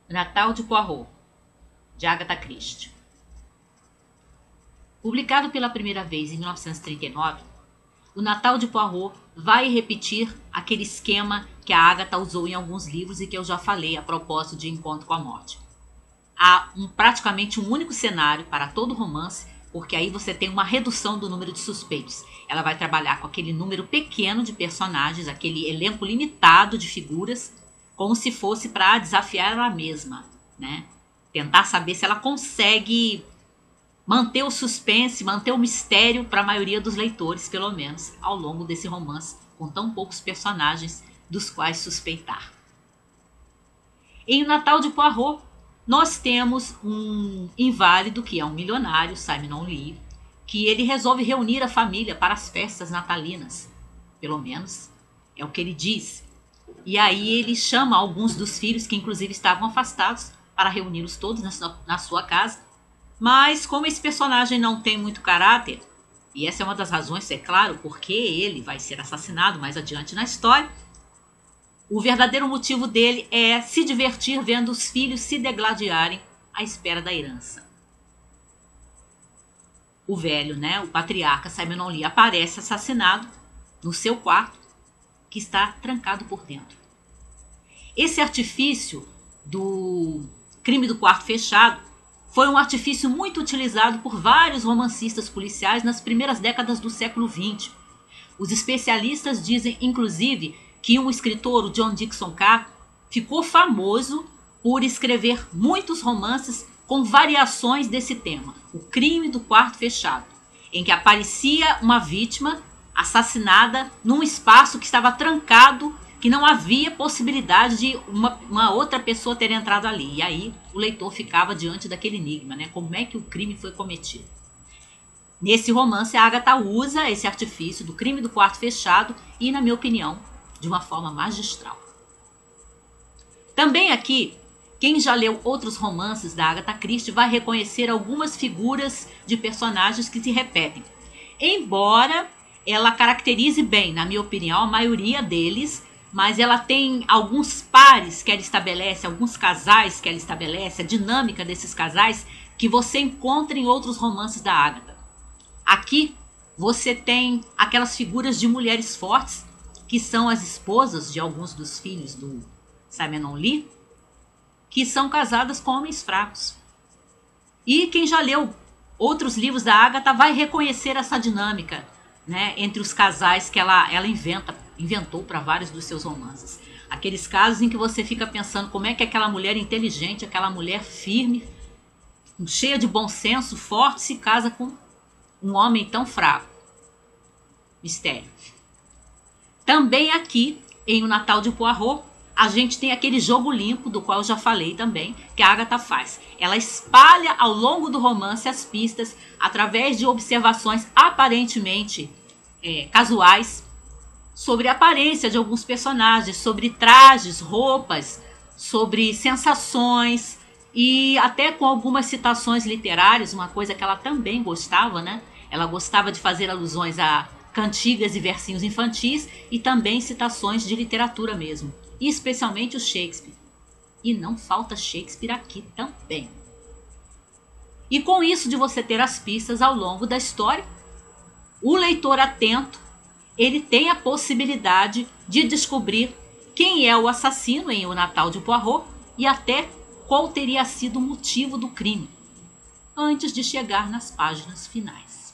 Natal de Poirot, de Agatha Christie. Publicado pela primeira vez em 1939, o Natal de Poirot vai repetir aquele esquema que a Agatha usou em alguns livros e que eu já falei a propósito de Encontro com a Morte. Há praticamente um único cenário para todo romance, porque aí você tem uma redução do número de suspeitos. Ela vai trabalhar com aquele número pequeno de personagens, aquele elenco limitado de figuras, como se fosse para desafiar ela mesma, né? Tentar saber se ela consegue manter o suspense, manter o mistério para a maioria dos leitores, pelo menos, ao longo desse romance, com tão poucos personagens dos quais suspeitar. Em O Natal de Poirot, nós temos um inválido, que é um milionário, Simon Lee, que ele resolve reunir a família para as festas natalinas. Pelo menos é o que ele diz. E aí ele chama alguns dos filhos, que inclusive estavam afastados, para reuni-los todos na sua casa. Mas como esse personagem não tem muito caráter, e essa é uma das razões, é claro, porque ele vai ser assassinado mais adiante na história, o verdadeiro motivo dele é se divertir vendo os filhos se degladiarem à espera da herança. O velho, né, o patriarca Simon Lee, aparece assassinado no seu quarto, que está trancado por dentro. Esse artifício do crime do quarto fechado foi um artifício muito utilizado por vários romancistas policiais nas primeiras décadas do século XX. Os especialistas dizem, inclusive, que um escritor, o John Dickson Carr, ficou famoso por escrever muitos romances com variações desse tema, o crime do quarto fechado, em que aparecia uma vítima assassinada num espaço que estava trancado, que não havia possibilidade de uma outra pessoa ter entrado ali. E aí o leitor ficava diante daquele enigma, né? Como é que o crime foi cometido? Nesse romance, a Agatha usa esse artifício do crime do quarto fechado e, na minha opinião, de uma forma magistral. Também aqui, quem já leu outros romances da Agatha Christie vai reconhecer algumas figuras de personagens que se repetem. Embora ela caracterize bem, na minha opinião, a maioria deles, mas ela tem alguns pares que ela estabelece, alguns casais que ela estabelece, a dinâmica desses casais que você encontra em outros romances da Agatha. Aqui você tem aquelas figuras de mulheres fortes, que são as esposas de alguns dos filhos do Simon Lee, que são casadas com homens fracos. E quem já leu outros livros da Agatha vai reconhecer essa dinâmica, né, entre os casais que ela inventou para vários dos seus romances. Aqueles casos em que você fica pensando como é que aquela mulher inteligente, aquela mulher firme, cheia de bom senso, forte, se casa com um homem tão fraco. Mistério. Também aqui, em O Natal de Poirot, a gente tem aquele jogo limpo, do qual eu já falei também, que a Agatha faz. Ela espalha ao longo do romance as pistas através de observações aparentemente casuais sobre a aparência de alguns personagens, sobre trajes, roupas, sobre sensações e até com algumas citações literárias, uma coisa que ela também gostava, né? Ela gostava de fazer alusões a cantigas e versinhos infantis e também citações de literatura mesmo, e especialmente o Shakespeare. E não falta Shakespeare aqui também. E com isso de você ter as pistas ao longo da história, o leitor atento, ele tem a possibilidade de descobrir quem é o assassino em O Natal de Poirot e até qual teria sido o motivo do crime, antes de chegar nas páginas finais.